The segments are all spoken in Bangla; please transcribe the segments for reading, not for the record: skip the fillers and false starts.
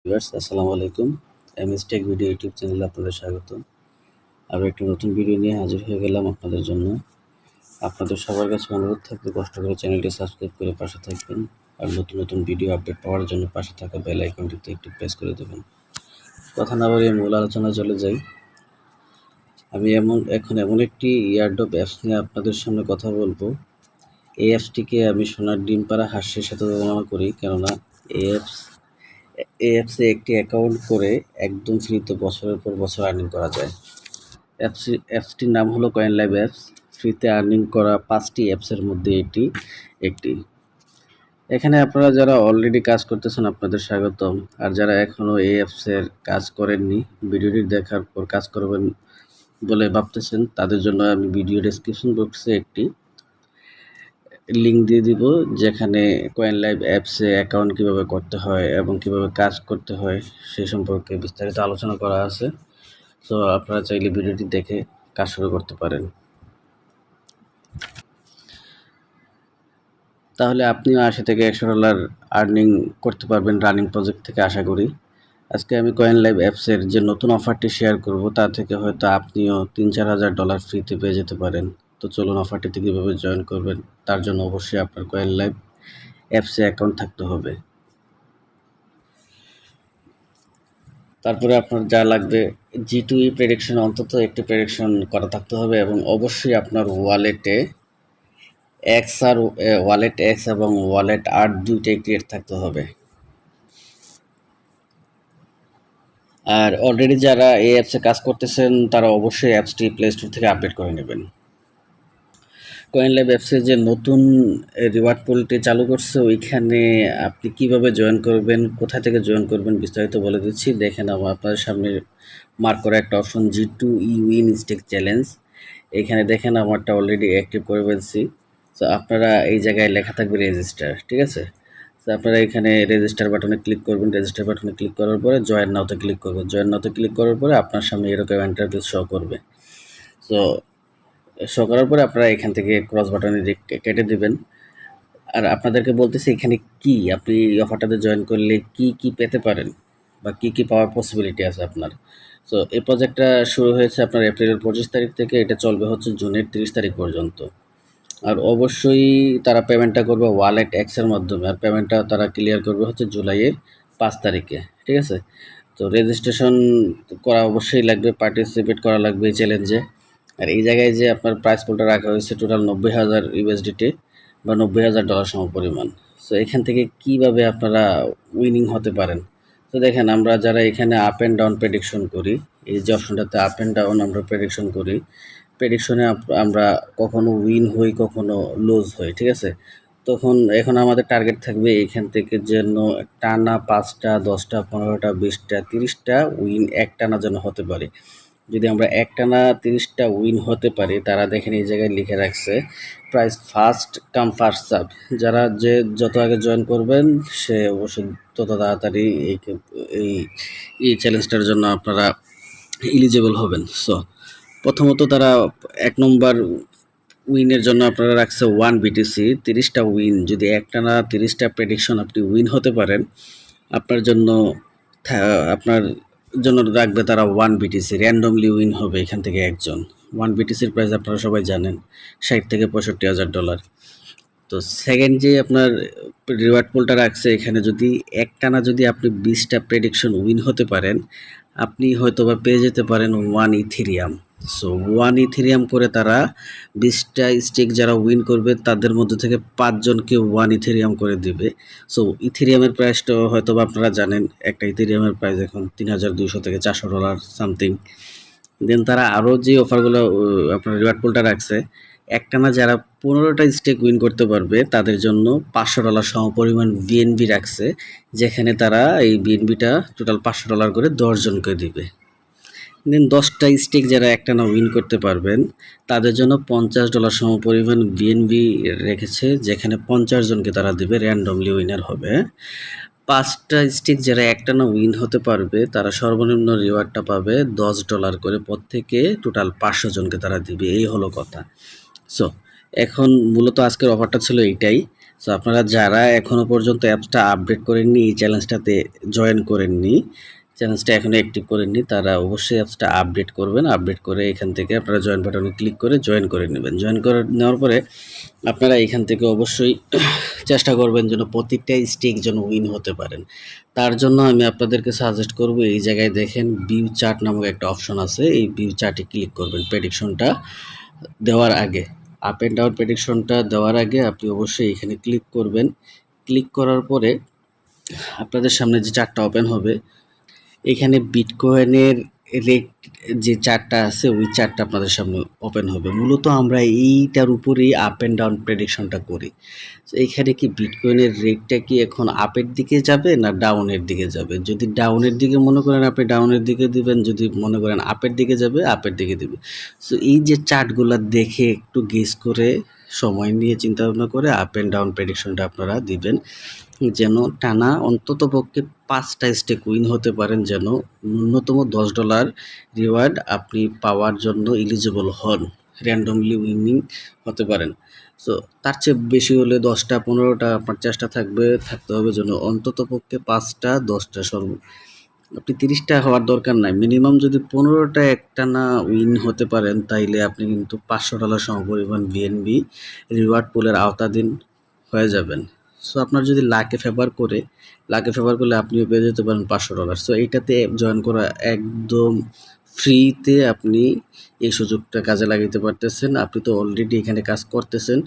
ভিউয়ার্স আসসালামু আলাইকুম। এমএস টেক ভিডিও ইউটিউব চ্যানেলে আপনাদের স্বাগত। আরও একটি নতুন ভিডিও নিয়ে হাজির হয়ে গেলাম আপনাদের জন্য। আপনাদের সবার কাছে অনুরোধ থাকবে কষ্ট করে চ্যানেলটি সাবস্ক্রাইব করে পাশে থাকবেন। আর নতুন নতুন ভিডিও আপডেট পাওয়ার জন্য পাশে থাকা বেল আইকনটিতে একটু প্রেস করে দেবেন। কথা না বাড়িয়ে মূল আলোচনায় চলে যাই। আমি এখন এমন একটি ইয়ারড্রপ অ্যাপস নিয়ে আপনাদের সামনে কথা বলবো। এই অ্যাপসটিকে আমি সোনার ডিম পাড়া হাঁসের সাথে তুলনা করি, কেননা এই অ্যাপসে একটি অ্যাকাউন্ট করে একদম ফ্রিতে বছরের পর বছর আর্নিং করা যায়। অ্যাপসটির নাম হলো কয়েনলাইভ অ্যাপস। ফ্রিতে আর্নিং করা 5টি অ্যাপসের মধ্যে এটি একটি। এখানে আপনারা যারা অলরেডি কাজ করতেছেন আপনাদের স্বাগতম। আর যারা এখনও এই অ্যাপসের কাজ করেননি, ভিডিওটি দেখার পর কাজ করবেন বলে ভাবতেছেন, তাদের জন্য আমি ভিডিও ডেসক্রিপশন বক্সে একটি লিঙ্ক দিয়ে দিব, যেখানে কয়েনলাইভ অ্যাপসে অ্যাকাউন্ট কীভাবে করতে হয় এবং কীভাবে কাজ করতে হয় সেই সম্পর্কে বিস্তারিত আলোচনা করা আছে। তো আপনারা চাইলে ভিডিওটি দেখে কাজ শুরু করতে পারেন। তাহলে আপনিও $80 থেকে $100 আর্নিং করতে পারবেন রানিং প্রজেক্ট থেকে, আশা করি। আজকে আমি কয়েনলাইভ অ্যাপসের যে নতুন অফারটি শেয়ার করব, তা থেকে হয়তো আপনিও $3-4 ফ্রিতে পেয়ে যেতে পারেন। তো চলুন অফারটিতে কীভাবে জয়েন করবেন, তার জন্য অবশ্যই আপনার কয়েনলাইভ অ্যাপসে অ্যাকাউন্ট থাকতে হবে। তারপরে আপনার যা লাগবে, G2E প্রেডিকশন, অন্তত একটি প্রেডিকশন করা থাকতে হবে, এবং অবশ্যই আপনার ওয়ালেটে ওয়ালেট এক্স এবং ওয়ালেট আর্ট দুইটাই ক্রিয়েট থাকতে হবে। আর অলরেডি যারা এই অ্যাপসে কাজ করতেছেন তারা অবশ্যই অ্যাপসটি প্লে স্টোর থেকে আপডেট করে নেবেন। কয়েনলাইভ অ্যাপসে যে নতুন রিওয়ার্ড পুলটি চালু করছে, ওইখানে আপনি কিভাবে জয়েন করবেন, কোথা থেকে জয়েন করবেন বিস্তারিত বলে দিচ্ছি। দেখেন আপনাদের সামনে মার্ক করা একটা option G2E win stake challenge. এখানে দেখেন আমারটা অলরেডি অ্যাক্টিভ করে ফেলছি। তো আপনারা এই জায়গায় লেখা থাকবে রেজিস্টার, ঠিক আছে। তো আপনারা এখানে রেজিস্টার বাটনে ক্লিক করবেন। রেজিস্টার বাটনে ক্লিক করার পরে জয়েন নাওতে ক্লিক করবেন। জয়েন নাওতে ক্লিক করার পরে আপনার সামনে এরকম ইন্টারফেস শো করবে। তো শো করার পরে আপনারা এখান থেকে ক্রস বাটনে কেটে দিবেন। আর আপনাদেরকে বলতেছি এখানে কি আপনি এই অফারটাতে জয়েন করলে কি কি পেতে পারেন বা কি কি পাওয়ার পসিবিলিটি আছে আপনার। সো এই প্রজেক্টটা শুরু হয়েছে আপনার এপ্রিলের 25 তারিখ থেকে, এটা চলবে হচ্ছে জুনের 30 তারিখ পর্যন্ত। আর অবশ্যই তারা পেমেন্টটা করবে ওয়ালেট এক্সের মাধ্যমে, আর পেমেন্টটা তারা ক্লিয়ার করবে হচ্ছে জুলাইয়ের 5 তারিখে, ঠিক আছে। তো রেজিস্ট্রেশন করা অবশ্যই লাগবে, পার্টিসিপেট করা লাগবে এই চ্যালেঞ্জে। আর এই জায়গায় যে আপনার প্রাইস পুলটা রাখা হয়েছে টোটাল $90,000 বা $90,000 সমপরিমাণ। সো এখান থেকে কিভাবে আপনারা উইনিং হতে পারেন। তো দেখেন, আমরা যারা এখানে আপ অ্যান্ড ডাউন প্রেডিকশন করি, এই যে অপশনটাতে আপ অ্যান্ড ডাউন আমরা প্রেডিকশন করি, প্রেডিকশনে আমরা কখনো উইন হই, কখনো লুজ হই, ঠিক আছে। এখন আমাদের টার্গেট থাকবে এখান থেকে যেন টানা 5টা 10টা 15টা 20টা 30টা উইন একটানা যেন হতে পারে। যদি আমরা একটানা 30টা উইন হতে পারি, তারা দেখেন এই জায়গায় লিখে রাখছে price first come first serve. যারা যে যত আগে জয়েন করবেন সে অবশ্যই তত তাড়াতাড়ি এই এই চ্যালেঞ্জটার জন্য আপনারা এলিজিবল হবেন। সো প্রথমত তারা 1 নম্বর উইনের জন্য আপনারা রাখছে 1 BTC, 30টা উইন। যদি একটানা 30টা প্রেডিকশন আপনি উইন হতে পারেন, আপনার জন্য রাখবে তারা 1 BTC। র্যান্ডমলি উইন হবে এখান থেকে একজন। 1 BTCর প্রাইস আপনারা সবাই জানেন, $60,000 থেকে $65,000। তো সেকেন্ড যে আপনার রিওয়ার্ড পুলটা রাখছে, এখানে যদি একটানা যদি আপনি 20টা প্রেডিকশন উইন হতে পারেন, আপনি হয়তো বা পেয়ে যেতে পারেন 1 ইথেরিয়াম। সো 1 ইথেরিয়াম করে তারা 20টা স্টেক যারা উইন করবে তাদের মধ্যে থেকে 5 জনকে 1 ইথেরিয়াম করে দিবে। সো ইথেরিয়ামের প্রাইসটা হয়তো বা আপনারা জানেন, একটা ইথেরিয়ামের প্রাইস এখন $3,200 থেকে $400 সামথিং। দেন তারা আরও যে অফারগুলো আপনার রিওয়ার্ড পুলটা রাখছে, একটানা যারা 15টা স্টেক উইন করতে পারবে তাদের জন্য $500 সমপরিমাণ বিএনবি রাখছে, যেখানে তারা এই বিএনবিটা টোটাল $500 করে 10 জনকে দিবে। দেন 10টা স্টেক যারা একটানা উইন করতে পারবেন তাদের জন্য $50 সমপরিমাণ বিএনবি রেখেছে, যেখানে 50 জনকে তারা দিবে, র্যান্ডমলি উইনার হবে। 5টা স্টেক যারা একটানা উইন হতে পারবে তারা সর্বনিম্ন রিওয়ার্ডটা পাবে $10 করে প্রত্যেকে, টোটাল 500 জনকে তারা দিবে। এই হলো কথা। সো এখন মূলত আজকের অফারটা ছিল এইটাই। সো আপনারা যারা এখনও পর্যন্ত অ্যাপসটা আপডেট করেননি, এই চ্যালেঞ্জটাতে জয়েন করেননি, চ্যালেঞ্জটা এখনও অ্যাক্টিভ করেননি, তারা অবশ্যই অ্যাপসটা আপডেট করবেন। আপডেট করে এখান থেকে আপনারা জয়েন বাটনে ক্লিক করে জয়েন করে নেবেন। জয়েন করে নেওয়ার পরে আপনারা এখান থেকে অবশ্যই চেষ্টা করবেন যেন প্রতিটা স্টেক যেন উইন হতে পারেন। তার জন্য আমি আপনাদেরকে সাজেস্ট করব, এই জায়গায় দেখেন ভিউ চার্ট নামক একটা অপশন আছে, এই ভিউ চার্টে ক্লিক করবেন। প্রেডিকশনটা দেওয়ার আগে, আপ অ্যান্ড ডাউন প্রেডিকশনটা দেওয়ার আগে আপনি অবশ্যই এখানে ক্লিক করবেন। ক্লিক করার পরে আপনাদের সামনে যে চার্টটা ওপেন হবে, এখানে বিটকয়েনের রেট যে চার্টটা আছে ওই চার্টটা আপনাদের সামনে ওপেন হবে। মূলত আমরা এইটার উপরেই আপ অ্যান্ড ডাউন প্রেডিকশনটা করি। তো এইখানে কি বিটকয়েনের রেটটা কি এখন আপের দিকে যাবে না ডাউনের দিকে যাবে? যদি ডাউনের দিকে মনে করেন আপনি ডাউনের দিকে দিবেন, যদি মনে করেন আপের দিকে যাবে আপের দিকে দিবে। সো এই যে চার্টগুলো দেখে একটু গেস করে সময় নিয়ে চিন্তা ভাবনা করে আপ অ্যান্ড ডাউন প্রেডিকশনটা আপনারা দিবেন, যেন টানা অন্ততপক্ষে 5টা স্টেক উইন হতে পারেন, যেন ন্যূনতম $10 রিওয়ার্ড আপনি পাওয়ার জন্য এলিজিবল হন, র্যান্ডমলি উইনিং হতে পারেন। সো তার চেয়ে বেশি হলে 10টা 15টা আপনার চেষ্টা থাকতে হবে যেন অন্ততপক্ষে 5টা 10টা আপনি 30টা হওয়ার দরকার নাই। মিনিমাম যদি 15টা একটানা উইন হতে পারেন তাইলে আপনি কিন্তু $500 সমপরিমাণ বিএনবি রিওয়ার্ড পুলের আওতাধীন হয়ে যাবেন। সো আপনার যদি লাকে ফেভার করলে আপনিও পেয়ে যেতে পারেন $500। সো এইটাতে জয়েন করা একদম ফ্রিতে, আপনি এই সুযোগটা কাজে লাগাতে পারতেছেন। আপনি তো অলরেডি এখানে কাজ করতেছেন,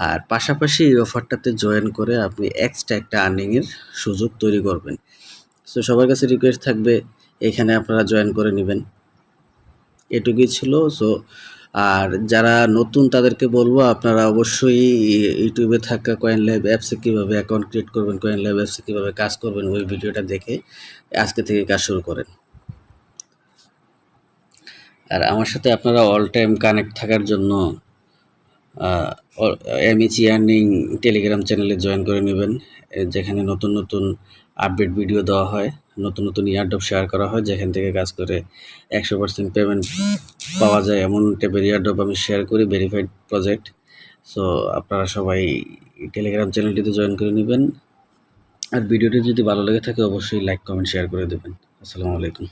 আর পাশাপাশি এই অফারটাতে জয়েন করে আপনি এক্সট্রা একটা আর্নিংয়ের সুযোগ তৈরি করবেন। সো সবার কাছে রিকোয়েস্ট থাকবে এখানে আপনারা জয়েন করে নেবেন। এটুকুই ছিল। সো আর যারা নতুন তাদেরকে বলবো আপনারা অবশ্যই ইউটিউবে থাকা কয়েন লাইভ অ্যাপসে কীভাবে অ্যাকাউন্ট ক্রিয়েট করবেন, কয়েন লাইভ অ্যাপসে কীভাবে কাজ করবেন ওই ভিডিওটা দেখে আজকে থেকে কাজ শুরু করেন। আর আমার সাথে আপনারা অল টাইম কানেক্ট থাকার জন্য এমইচি আর্নিং টেলিগ্রাম চ্যানেলে জয়েন করে নেবেন, যেখানে নতুন নতুন আপডেট ভিডিও দেওয়া হয়, নতুন নতুন ইয়ারড্রপ শেয়ার করা হয়, যেখান থেকে কাজ করে 100% পেমেন্ট পাওয়া যায় এমন টাইপের ইয়ারড্রপ আমি শেয়ার করি, ভেরিফাইড প্রজেক্ট। সো আপনারা সবাই টেলিগ্রাম চ্যানেলটিতে জয়েন করে নেবেন। আর ভিডিওটি যদি ভালো লেগে থাকে অবশ্যই লাইক কমেন্ট শেয়ার করে দেবেন। আসসালামু আলাইকুম।